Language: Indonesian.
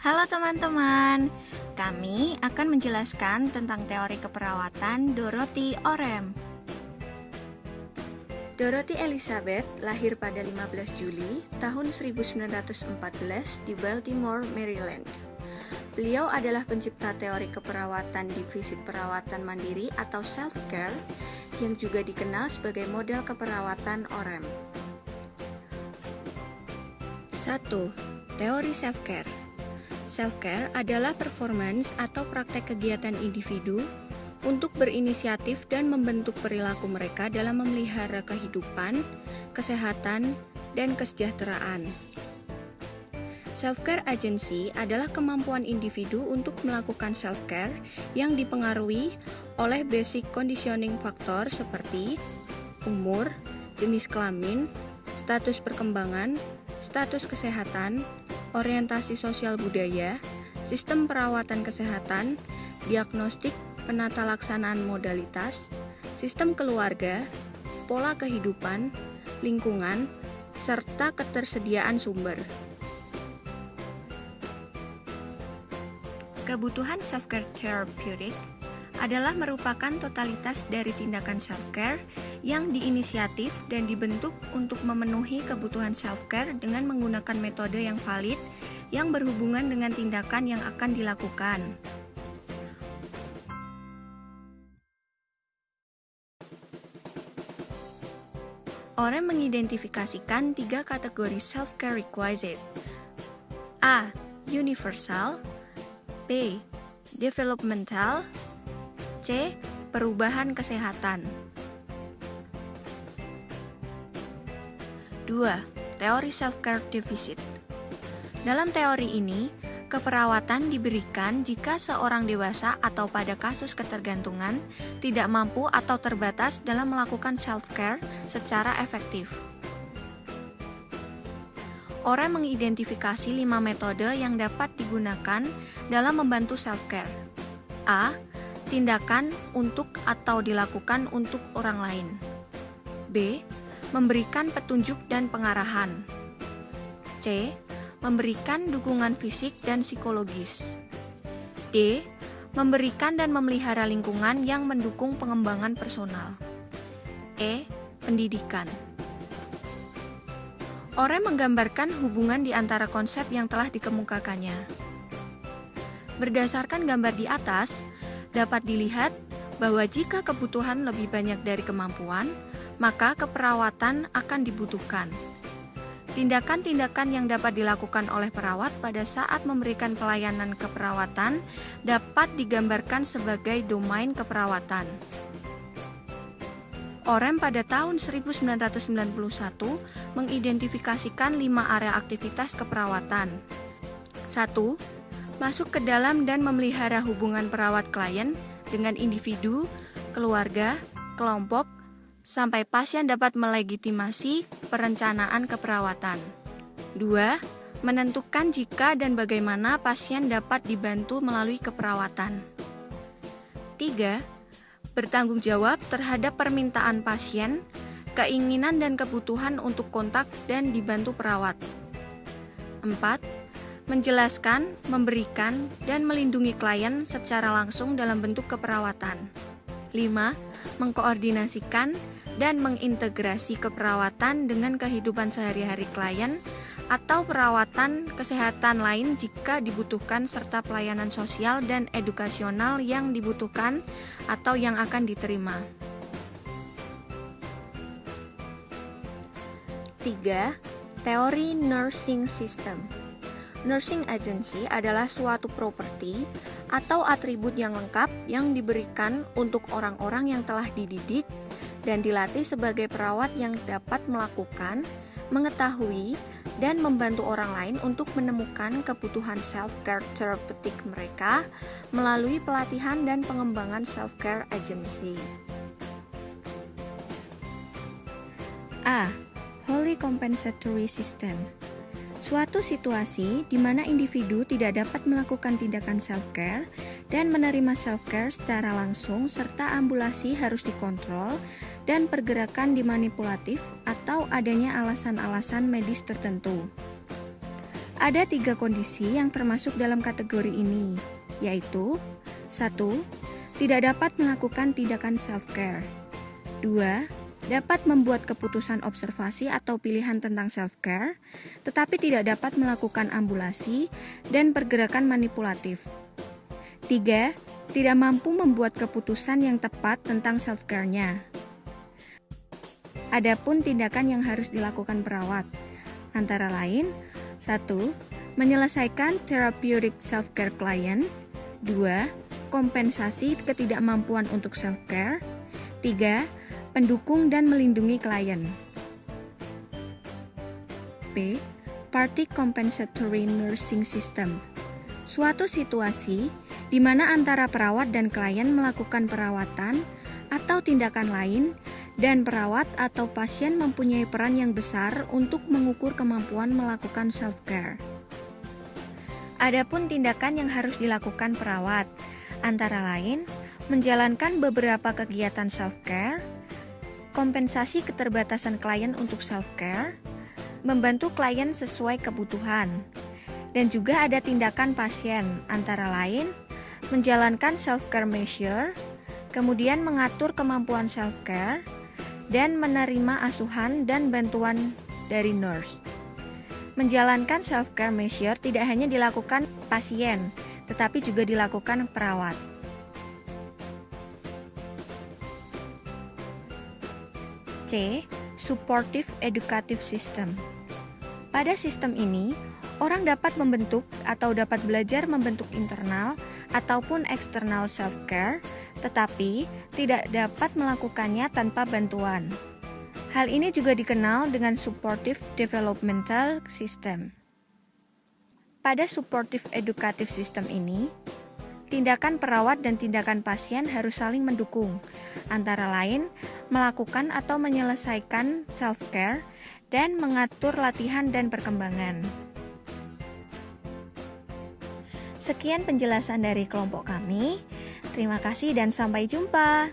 Halo teman-teman, kami akan menjelaskan tentang teori keperawatan Dorothy Orem. Dorothy Elizabeth lahir pada 15 Juli tahun 1914 di Baltimore, Maryland. Beliau adalah pencipta teori keperawatan divisi perawatan mandiri atau self-care yang juga dikenal sebagai model keperawatan Orem. 1. Teori self-care. Self-care adalah performance atau praktek kegiatan individu untuk berinisiatif dan membentuk perilaku mereka dalam memelihara kehidupan, kesehatan, dan kesejahteraan. Self-care agency adalah kemampuan individu untuk melakukan self-care yang dipengaruhi oleh basic conditioning factor seperti umur, jenis kelamin, status perkembangan, status kesehatan, orientasi sosial budaya, sistem perawatan kesehatan, diagnostik penata laksanaan modalitas, sistem keluarga, pola kehidupan, lingkungan, serta ketersediaan sumber. Kebutuhan self-care therapeutic adalah merupakan totalitas dari tindakan self-care yang diinisiatif dan dibentuk untuk memenuhi kebutuhan self-care dengan menggunakan metode yang valid yang berhubungan dengan tindakan yang akan dilakukan. Orem mengidentifikasikan 3 kategori self-care requisite. A. Universal. B. Developmental. C. Perubahan kesehatan. 2. Teori self-care deficit. Dalam teori ini, keperawatan diberikan jika seorang dewasa atau pada kasus ketergantungan tidak mampu atau terbatas dalam melakukan self-care secara efektif. Orem mengidentifikasi 5 metode yang dapat digunakan dalam membantu self-care. A. Tindakan untuk atau dilakukan untuk orang lain. B. Memberikan petunjuk dan pengarahan. C. Memberikan dukungan fisik dan psikologis. D. Memberikan dan memelihara lingkungan yang mendukung pengembangan personal. E. Pendidikan. Orem menggambarkan hubungan di antara konsep yang telah dikemukakannya. Berdasarkan gambar di atas, dapat dilihat bahwa jika kebutuhan lebih banyak dari kemampuan, maka keperawatan akan dibutuhkan. Tindakan-tindakan yang dapat dilakukan oleh perawat pada saat memberikan pelayanan keperawatan dapat digambarkan sebagai domain keperawatan. Orem pada tahun 1991 mengidentifikasikan 5 area aktivitas keperawatan. 1. Masuk ke dalam dan memelihara hubungan perawat-klien dengan individu, keluarga, kelompok, sampai pasien dapat melegitimasi perencanaan keperawatan. 2. Menentukan jika dan bagaimana pasien dapat dibantu melalui keperawatan. 3. Bertanggung jawab terhadap permintaan pasien, keinginan dan kebutuhan untuk kontak dan dibantu perawat. 4. Menjelaskan, memberikan, dan melindungi klien secara langsung dalam bentuk keperawatan. 5. Mengkoordinasikan dan mengintegrasi keperawatan dengan kehidupan sehari-hari klien atau perawatan kesehatan lain jika dibutuhkan serta pelayanan sosial dan edukasional yang dibutuhkan atau yang akan diterima. 3. Teori nursing system. Nursing agency adalah suatu properti atau atribut yang lengkap yang diberikan untuk orang-orang yang telah dididik dan dilatih sebagai perawat yang dapat melakukan, mengetahui, dan membantu orang lain untuk menemukan kebutuhan self-care therapeutic mereka melalui pelatihan dan pengembangan self-care agency. A. Wholly compensatory system. Suatu situasi di mana individu tidak dapat melakukan tindakan self-care dan menerima self-care secara langsung serta ambulasi harus dikontrol dan pergerakan dimanipulatif atau adanya alasan-alasan medis tertentu. Ada 3 kondisi yang termasuk dalam kategori ini, yaitu 1. Tidak dapat melakukan tindakan self-care. 2. Dapat membuat keputusan observasi atau pilihan tentang self-care, tetapi tidak dapat melakukan ambulasi dan pergerakan manipulatif. 3. Tidak mampu membuat keputusan yang tepat tentang self-care-nya. Adapun tindakan yang harus dilakukan perawat, antara lain 1. Menyelesaikan therapeutic self-care klien. 2. Kompensasi ketidakmampuan untuk self-care. 3. Pendukung dan melindungi klien. P. Party Compensatory Nursing System. Suatu situasi di mana antara perawat dan klien melakukan perawatan atau tindakan lain dan perawat atau pasien mempunyai peran yang besar untuk mengukur kemampuan melakukan self-care. Adapun tindakan yang harus dilakukan perawat, antara lain menjalankan beberapa kegiatan self-care, kompensasi keterbatasan klien untuk self-care, membantu klien sesuai kebutuhan, dan juga ada tindakan pasien, antara lain menjalankan self-care measure, kemudian mengatur kemampuan self-care, dan menerima asuhan dan bantuan dari nurse. Menjalankan self-care measure tidak hanya dilakukan pasien, tetapi juga dilakukan perawat. C. Supportive Educative System. Pada sistem ini, orang dapat membentuk atau dapat belajar membentuk internal ataupun eksternal self-care, tetapi tidak dapat melakukannya tanpa bantuan. Hal ini juga dikenal dengan Supportive Developmental System. Pada Supportive Educative System ini, tindakan perawat dan tindakan pasien harus saling mendukung, antara lain melakukan atau menyelesaikan self-care dan mengatur latihan dan perkembangan. Sekian penjelasan dari kelompok kami. Terima kasih dan sampai jumpa.